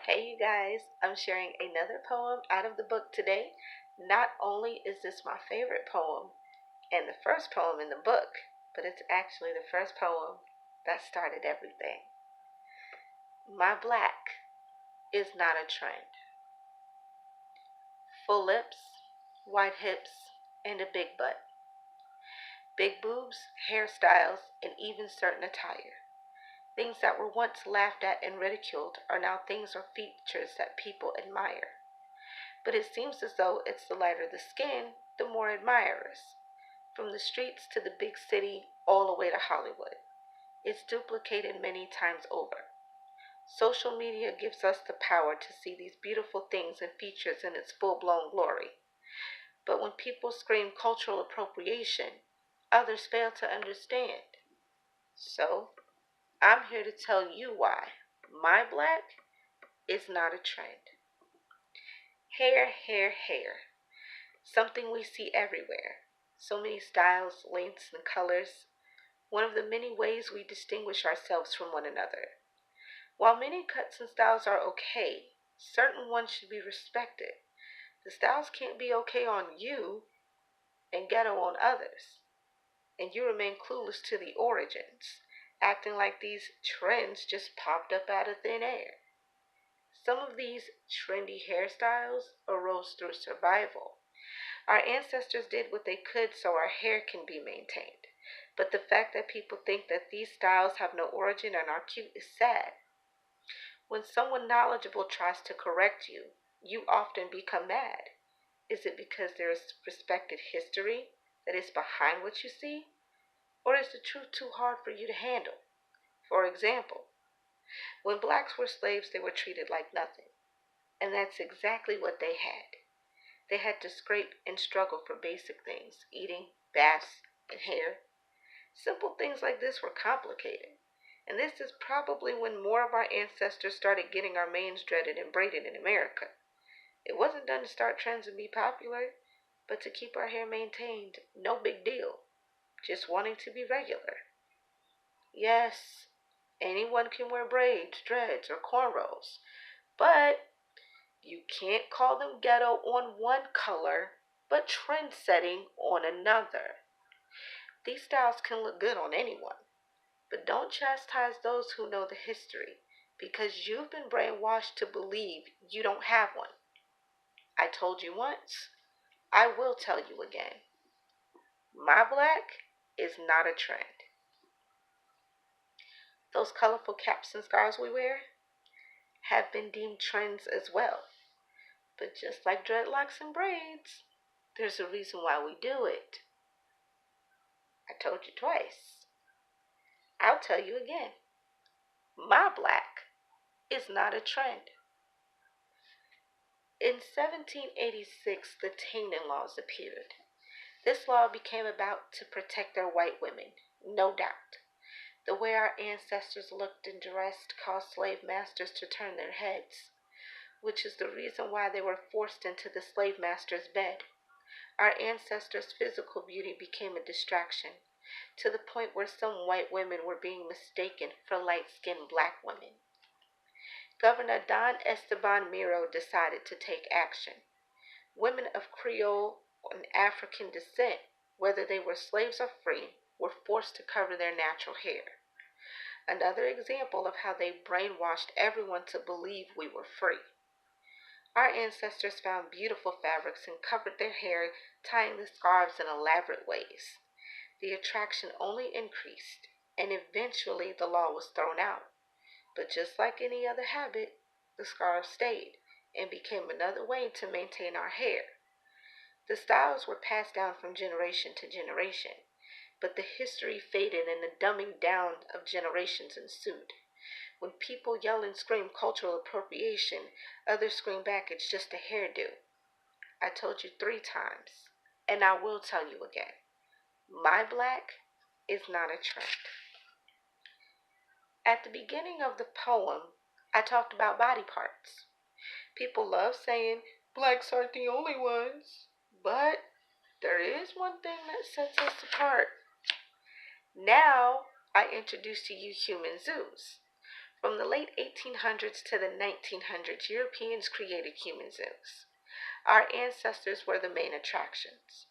Hey, you guys, I'm sharing another poem out of the book today. Not only is this my favorite poem and the first poem in the book, but it's actually the first poem that started everything. My black is not a trend. Full lips, wide hips, and a big butt. Big boobs, hairstyles, and even certain attire. Things that were once laughed at and ridiculed are now things or features that people admire. But it seems as though it's the lighter the skin, the more admirers. From the streets to the big city, all the way to Hollywood. It's duplicated many times over. Social media gives us the power to see these beautiful things and features in its full blown glory. But when people scream cultural appropriation, others fail to understand. So, I'm here to tell you why my black is not a trend. Hair, hair, hair. Something we see everywhere. So many styles, lengths, and colors. One of the many ways we distinguish ourselves from one another. While many cuts and styles are okay, certain ones should be respected. The styles can't be okay on you and ghetto on others. And you remain clueless to the origins, acting like these trends just popped up out of thin air. Some of these trendy hairstyles arose through survival. Our ancestors did what they could so our hair can be maintained. But the fact that people think that these styles have no origin and are cute is sad. When someone knowledgeable tries to correct you, you often become mad. Is it because there is respected history that is behind what you see? Or is the truth too hard for you to handle? For example, when blacks were slaves, they were treated like nothing. And that's exactly what they had. They had to scrape and struggle for basic things, eating, baths, and hair. Simple things like this were complicated. And this is probably when more of our ancestors started getting our manes dreaded and braided in America. It wasn't done to start trends and be popular, but to keep our hair maintained. No big deal. Just wanting to be regular. Yes, anyone can wear braids, dreads, or cornrows, but you can't call them ghetto on one color, but trend setting on another. These styles can look good on anyone, but don't chastise those who know the history, because you've been brainwashed to believe you don't have one. I told you once, I will tell you again. My black is not a trend. Those colorful caps and scarves we wear have been deemed trends as well. But just like dreadlocks and braids, there's a reason why we do it. I told you twice. I'll tell you again. My black is not a trend. In 1786, the Tanning Laws appeared. This law became about to protect their white women, no doubt. The way our ancestors looked and dressed caused slave masters to turn their heads, which is the reason why they were forced into the slave master's bed. Our ancestors' physical beauty became a distraction, to the point where some white women were being mistaken for light-skinned black women. Governor Don Esteban Miro decided to take action. Women of Creole and African descent, whether they were slaves or free, were forced to cover their natural hair. Another example of how they brainwashed everyone to believe we were free. Our ancestors found beautiful fabrics and covered their hair, tying the scarves in elaborate ways. The attraction only increased, and eventually the law was thrown out. But just like any other habit, the scarves stayed and became another way to maintain our hair. The styles were passed down from generation to generation, but the history faded and the dumbing down of generations ensued. When people yell and scream cultural appropriation, others scream back, it's just a hairdo. I told you 3 times, and I will tell you again. My black is not a trend. At the beginning of the poem, I talked about body parts. People love saying blacks aren't the only ones, but there is one thing that sets us apart. Now, I introduce to you human zoos. From the late 1800s to the 1900s, Europeans created human zoos. Our ancestors were the main attractions.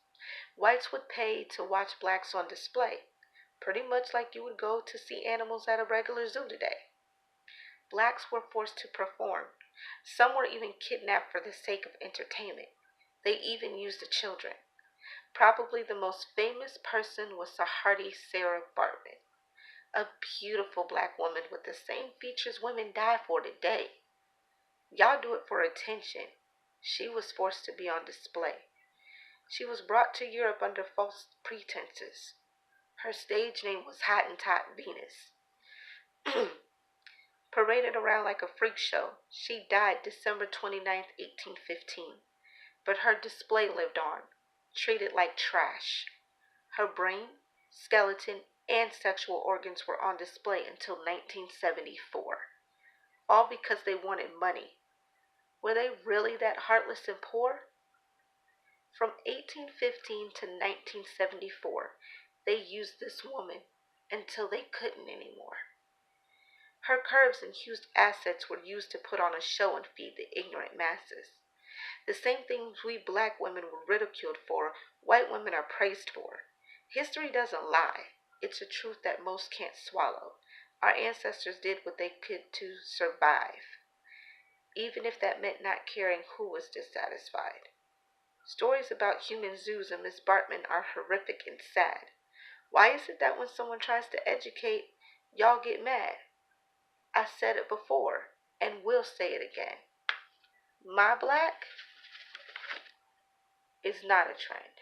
Whites would pay to watch blacks on display, pretty much like you would go to see animals at a regular zoo today. Blacks were forced to perform. Some were even kidnapped for the sake of entertainment. They even used the children. Probably the most famous person was Sahardi Sarah Bartman, a beautiful black woman with the same features women die for today. Y'all do it for attention. She was forced to be on display. She was brought to Europe under false pretenses. Her stage name was Hottentot Venus. Paraded around like a freak show, she died December 29th, 1815. But her display lived on, treated like trash. Her brain, skeleton, and sexual organs were on display until 1974. All because they wanted money. Were they really that heartless and poor? From 1815 to 1974, they used this woman until they couldn't anymore. Her curves and huge assets were used to put on a show and feed the ignorant masses. The same things we black women were ridiculed for, white women are praised for. History doesn't lie. It's a truth that most can't swallow. Our ancestors did what they could to survive, even if that meant not caring who was dissatisfied. Stories about human zoos and Miss Bartman are horrific and sad. Why is it that when someone tries to educate, y'all get mad? I said it before, and will say it again. My black is not a trend.